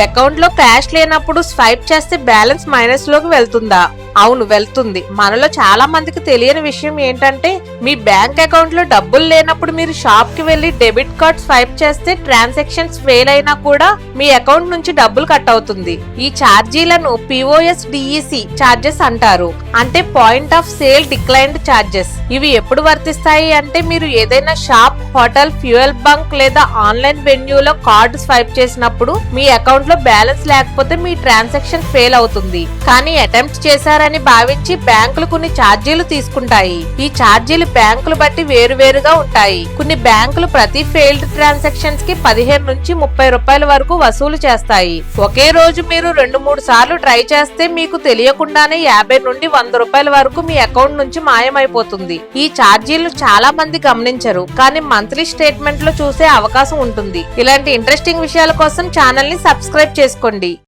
Account లో cash లేనప్పుడు swipe చేస్తే బ్యాలెన్స్ మైనస్ లోకి వెళ్తుందా? అవును, వెళ్తుంది. మనలో చాలా మందికి తెలియని విషయం ఏంటంటే మీ బ్యాంక్ అకౌంట్ లో డబ్బులు లేనప్పుడు మీరు షాప్ కి వెళ్లి డెబిట్ కార్డ్ స్వైప్ చేస్తే ట్రాన్సాక్షన్స్ ఫెయిల్ అయినా కూడా మీ అకౌంట్ నుంచి డబ్బులు కట్ అవుతుంది. ఈ ఛార్జీలను POSDEC ఛార్జెస్ అంటారు, అంటే point of sale declined charges. ఇవి ఎప్పుడు వర్తిస్తాయి అంటే మీరు ఏదైనా షాప్, హోటల్, ఫ్యూయల్ బంక్ లేదా ఆన్లైన్ వెన్యూలో కార్డు స్వైప్ చేసినప్పుడు మీ అకౌంట్ లో బ్యాలెన్స్ లేకపోతే మీ ట్రాన్సాక్షన్ ఫెయిల్ అవుతుంది. కానీ అటెంప్ట్ చేశారని భావించి బ్యాంకులు కొన్ని ఛార్జీలు తీసుకుంటాయి. ఈ ఛార్జీలు బ్యాంకులు బట్టి వేరువేరుగా ఉంటాయి. కొన్ని బ్యాంకులు ప్రతి ఫెయిల్డ్ ట్రాన్సాక్షన్స్ కి 15 నుంచి 30 రూపాయల వరకు వసూలు చేస్తాయి. ఒకే రోజు మీరు 2-3 సార్లు ట్రై చేస్తే మీకు తెలియకుండానే 50 నుండి 100 రూపాయల వరకు మీ అకౌంట్ నుంచి మాయమైపోతుంది. ఈ ఛార్జీలు చాలా మంది గమనించరు, కానీ మంత్లీ స్టేట్మెంట్ లో చూసే అవకాశం ఉంటుంది. ఇలాంటి ఇంట్రెస్టింగ్ విషయాల కోసం ఛానల్ ని సబ్స్క్రైబ్ చేసుకోండి.